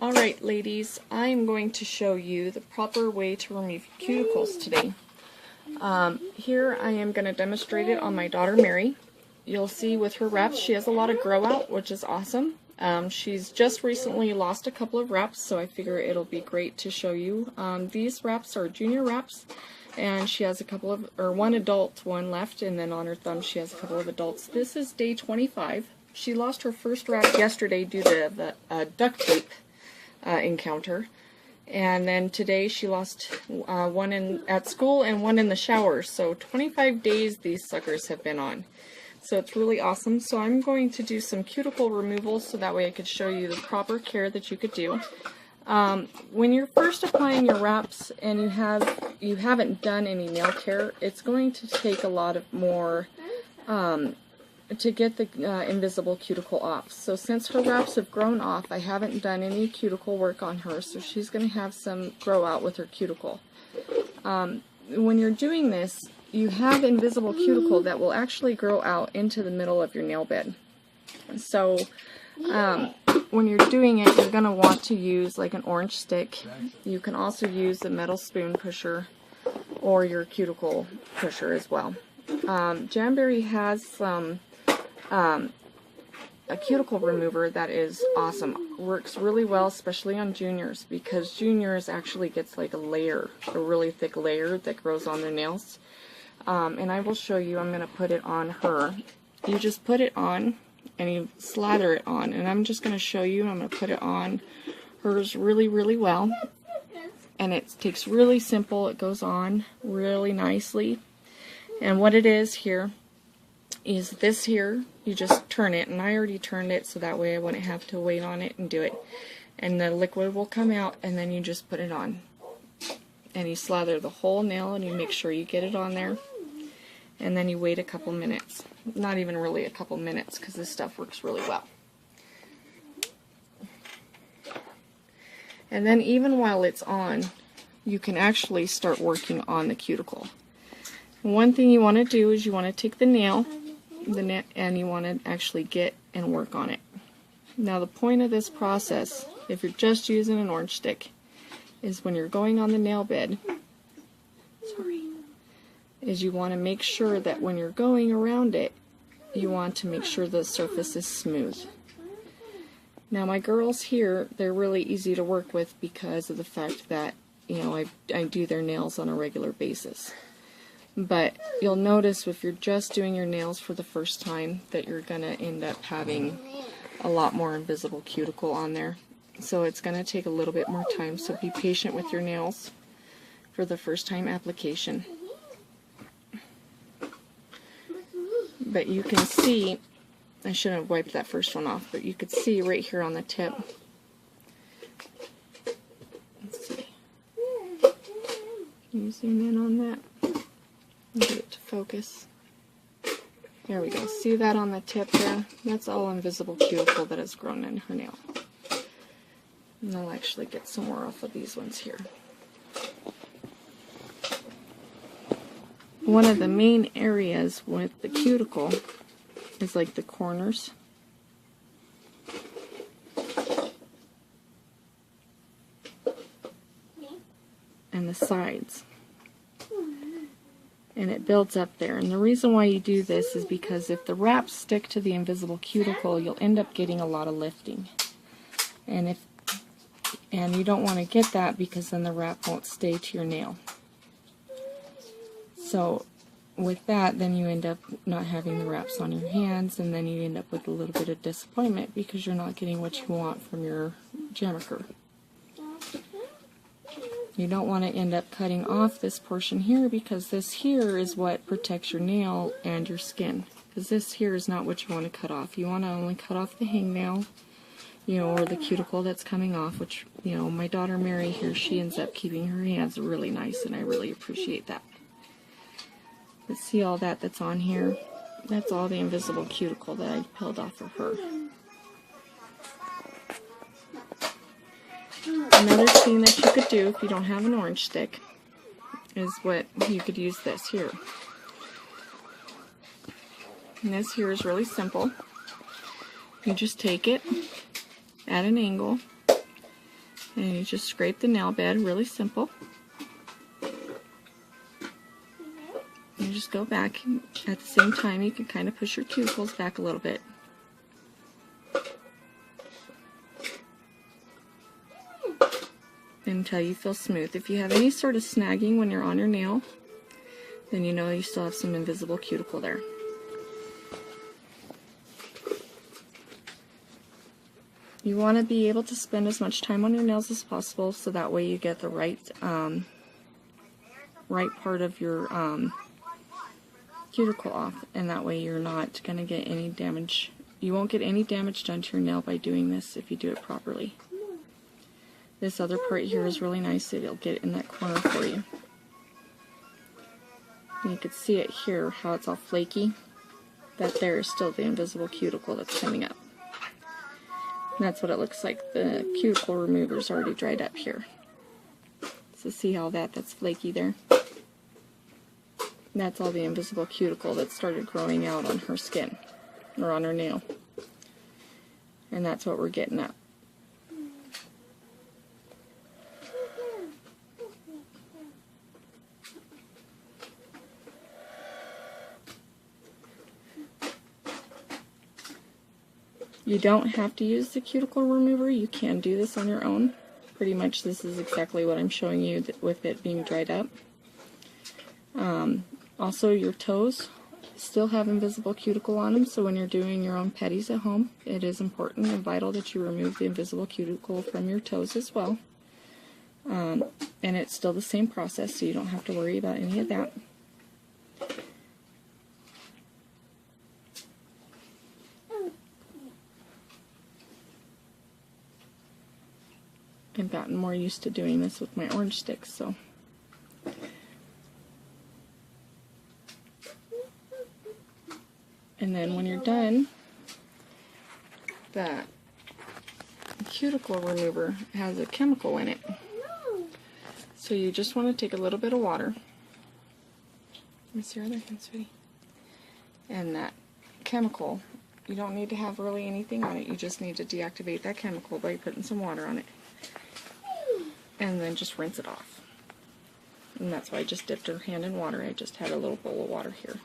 Alright ladies, I'm going to show you the proper way to remove cuticles today. Here I am going to demonstrate it on my daughter Mary. You'll see with her wraps she has a lot of grow out, which is awesome. She's just recently lost a couple of wraps, so I figure it'll be great to show you. These wraps are junior wraps, and she has a couple of, or one adult one left, and then on her thumb she has a couple of adults. This is day 25. She lost her first wrap yesterday due to the duct tape encounter, and then today she lost one at school and one in the shower. So 25 days these suckers have been on. So it's really awesome. So I'm going to do some cuticle removal so that way I could show you the proper care that you could do. When you're first applying your wraps and you haven't done any nail care, it's going to take a lot of more to get the invisible cuticle off. So since her wraps have grown off, I haven't done any cuticle work on her, so she's going to have some grow out with her cuticle. When you're doing this, you have invisible cuticle that will actually grow out into the middle of your nail bed. So when you're doing it, you're going to want to use like an orange stick. You can also use a metal spoon pusher or your cuticle pusher as well. Jamberry has some a cuticle remover that is awesome. Works really well, especially on juniors, because juniors actually gets like a layer, a really thick layer that grows on their nails. And I will show you. I'm going to put it on her. You just put it on and you slather it on, and I'm just going to show you. I'm going to put it on hers really well, and it takes really simple. It goes on really nicely. And what it is here is this here. You just turn it, and I already turned it so that way I wouldn't have to wait on it and do it. And the liquid will come out, and then you just put it on. And you slather the whole nail, and you make sure you get it on there. And then you wait a couple minutes. Not even really a couple minutes, because this stuff works really well. And then even while it's on, you can actually start working on the cuticle. One thing you want to do is you want to take the nail, and you want to actually get and work on it. Now the point of this process, if you're just using an orange stick, is when you're going on the nail bed, is you want to make sure that when you're going around it, you want to make sure the surface is smooth. Now my girls here, they're really easy to work with because of the fact that, you know, I do their nails on a regular basis. But you'll notice if you're just doing your nails for the first time that you're going to end up having a lot more invisible cuticle on there. So it's going to take a little bit more time, so be patient with your nails for the first time application. But you can see, I shouldn't have wiped that first one off, but you could see right here on the tip. Let's see. Can you zoom in on that? Get it to focus. There we go. See that on the tip there? That's all invisible cuticle that has grown in her nail. And I'll actually get some more off of these ones here. One of the main areas with the cuticle is like the corners. And the sides. And it builds up there. And the reason why you do this is because if the wraps stick to the invisible cuticle, you'll end up getting a lot of lifting. And you don't want to get that, because then the wrap won't stay to your nail. So with that, then you end up not having the wraps on your hands, and then you end up with a little bit of disappointment because you're not getting what you want from your geometry. You don't want to end up cutting off this portion here, because this here is what protects your nail and your skin. Because this here is not what you want to cut off. You want to only cut off the hangnail, you know, or the cuticle that's coming off, which, you know, my daughter Mary here, she ends up keeping her hands really nice, and I really appreciate that. But see all that's on here? That's all the invisible cuticle that I peeled off of her. Another thing that you could do if you don't have an orange stick is what you could use this here. And this here is really simple. You just take it at an angle And you just scrape the nail bed, really simple. You just go back. At the same time, you can kind of push your cuticles back a little bit. Until you feel smooth. If you have any sort of snagging when you're on your nail, then you know you still have some invisible cuticle there. You want to be able to spend as much time on your nails as possible, so that way you get the right part of your cuticle off, and that way you're not going to get any damage. You won't get any damage done to your nail by doing this if you do it properly. This other part here is really nice. It'll get in that corner for you. And you can see it here, how it's all flaky. That there is still the invisible cuticle that's coming up. And that's what it looks like. The cuticle remover's already dried up here. So see how that's flaky there? That's all the invisible cuticle that started growing out on her skin, or on her nail. And that's what we're getting at. You don't have to use the cuticle remover. You can do this on your own. Pretty much this is exactly what I'm showing you with it being dried up. Also, your toes still have invisible cuticle on them, so when you're doing your own petties at home, it is important and vital that you remove the invisible cuticle from your toes as well. And it's still the same process, so you don't have to worry about any of that. I've gotten more used to doing this with my orange sticks, so. And then when you're done, the cuticle remover has a chemical in it. So you just want to take a little bit of water. Let me see your other hand, sweetie. And that chemical, you don't need to have really anything on it. You just need to deactivate that chemical by putting some water on it. And then just rinse it off. And that's why I just dipped her hand in water. I just had a little bowl of water here.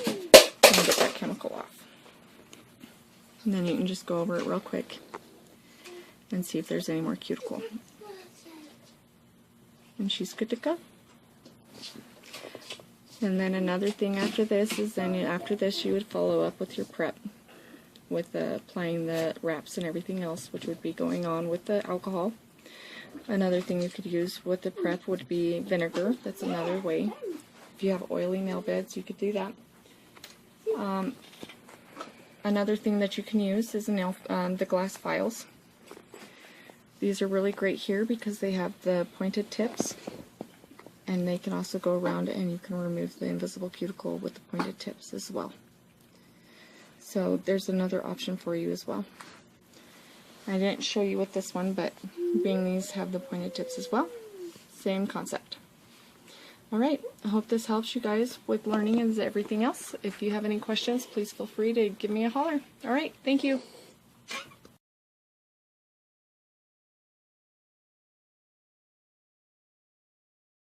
And get that chemical off. And then you can just go over it real quick and see if there's any more cuticle. And she's good to go. And then another thing after this is after this you would follow up with your prep with applying the wraps and everything else, which would be going on with the alcohol. Another thing you could use with the prep would be vinegar. That's another way. If you have oily nail beds, you could do that. Another thing that you can use is the glass files. These are really great here because they have the pointed tips, and they can also go around and you can remove the invisible cuticle with the pointed tips as well. So there's another option for you as well. I didn't show you with this one, but being these have the pointed tips as well. Same concept. Alright, I hope this helps you guys with learning as everything else. If you have any questions, please feel free to give me a holler. Alright, thank you.